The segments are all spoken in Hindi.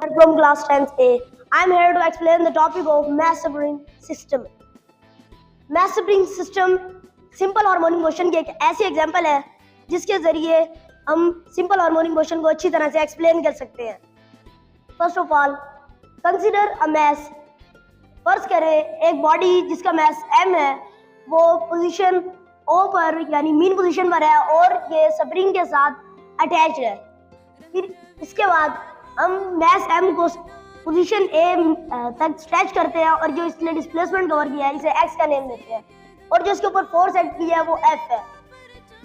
From class 10th A. I am here to explain the topic of mass spring system. Mass spring system simple harmonic motion की एक ऐसी एग्जांपल है जिसके जरिए हम सिंपल हार्मोनिक मोशन को अच्छी तरह से एक्सप्लेन कर सकते हैं. First of all consider a mass. फर्ज करें एक बॉडी जिसका मैस m है, वो पोजीशन O पर यानी मीन पोजीशन पर है और ये स्प्रिंग के साथ अटैच है. फिर इसके बाद हम मैस m को पोजीशन A तक स्ट्रेच करते हैं और जो इसने डिस्प्लेसमेंट कवर किया है इसे x का नेम देते हैं और जो इसके ऊपर फोर्स एक्ट किया है वो F है.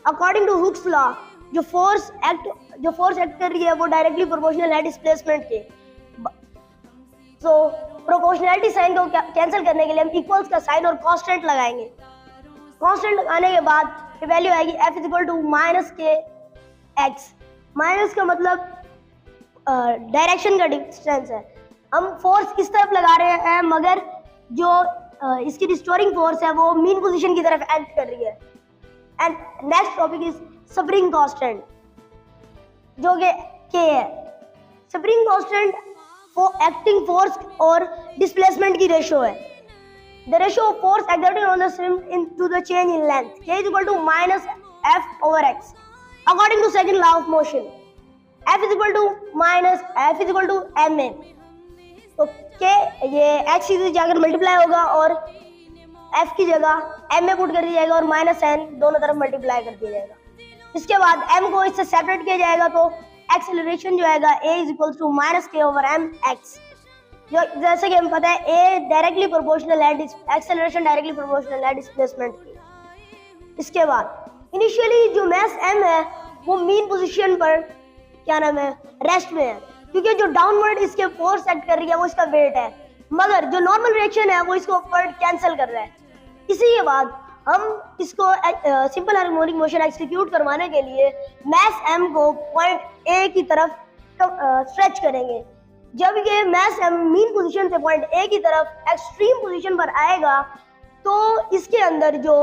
अकॉर्डिंग टू हुक्स लॉ जो फोर्स एक्ट कर रही है वो डायरेक्टली प्रोपोर्शनल है डिस्प्लेसमेंट के. सो प्रोपोर्शनैलिटी साइन को कैंसिल करने के लिए हम इक्वल्स का साइन और कांस्टेंट लगाएंगे. कांस्टेंट लगाने के बाद वैल्यू आएगी F is equal to minus K X. माइनस का मतलब डायरेक्शन का डिस्टेंस है. हम फोर्स इस तरफ लगा रहे हैं मगर जो इसकी रिस्टोरिंग फोर्स है वो मीन पोजीशन की तरफ एक्ट कर रही है. And next topic is spring constant जो कि K है. स्प्रिंग कांस्टेंट एक्टिंग फोर्स और डिस्प्लेसमेंट की रेशियो है. The ratio of force exerted on the spring into the change in length K is equal to minus F over x according to second law of motion. F is equal to minus F is equal to ma. तो K ये x से जाकर मल्टीप्लाई होगा और F की जगह ma पुट कर दिया जाएगा और माइनस n दोनों तरफ मल्टीप्लाई कर दिया जाएगा. इसके बाद m को इससे सेपरेट किया जाएगा तो एक्सेलरेशन जो आएगा a is equal to minus k over m x. जो जैसे कि हमें पता है a डायरेक्टली प्रोपोर्शनल है, एक्सेलरेशन डायरेक्टली प्रोपोर्शनल है डिस्प्लेसमेंट की. इसके बाद इनिशियली जो मैस m है वो मीन पोजीशन पर क्या नाम है रेस्ट में है क्योंकि जो डाउनवर्ड इसके फोर्स एक्ट कर रही है वो इसका वेट है मगर जो नॉर्मल रिएक्शन है वो इसको अपवर्ड कैंसिल कर रहा है. इसी के बाद हम इसको सिंपल हार्मोनिक मोशन एक्सिक्यूट करवाने के लिए मैस m को पॉइंट A की तरफ स्ट्रेच करेंगे. जब ये मैस m मीन पोजीशन से पॉइंट A की तरफ एक्सट्रीम पोजीशन पर आएगा तो इसके अंदर जो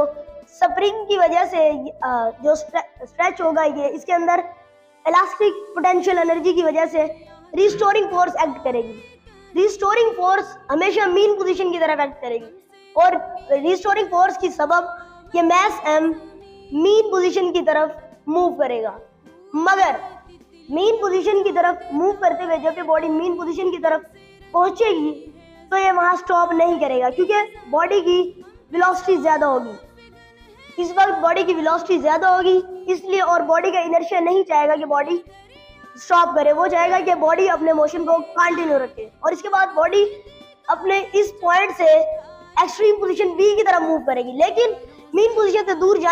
स्प्रिंग की वजह से जो स्ट्रेच होगा ये इसके अंदर इलास्टिक पोटेंशियल एनर्जी की वजह से रिस्टोरिंग फोर्स एक्ट करेगी. रिस्टोरिंग फोर्स हमेशा मीन पोजीशन की तरफ एक्ट करेगी और रिस्टोरिंग फोर्स की सबब ये मैस m मीन पोजीशन की तरफ मूव करेगा. मगर मीन पोजीशन की तरफ मूव करते हुए जब ये बॉडी मीन पोजीशन की तरफ पहुंचेगी तो ये वहां स्टॉप नहीं करेगा क्योंकि बॉडी की वेलोसिटी ज्यादा होगी. इस वक्त बॉडी की वेलोसिटी ज्यादा होगी इसलिए और बॉडी का इनर्शिया नहीं चाहेगा कि बॉडी स्टॉप करे. वो चाहेगा कि बॉडी अपने मोशन को कंटिन्यू रखे और इसके बाद बॉडी अपने इस पॉइंट से एक्सट्रीम पोजीशन B की तरफ मूव करेगी. लेकिन मीन पोजीशन से दूर जाने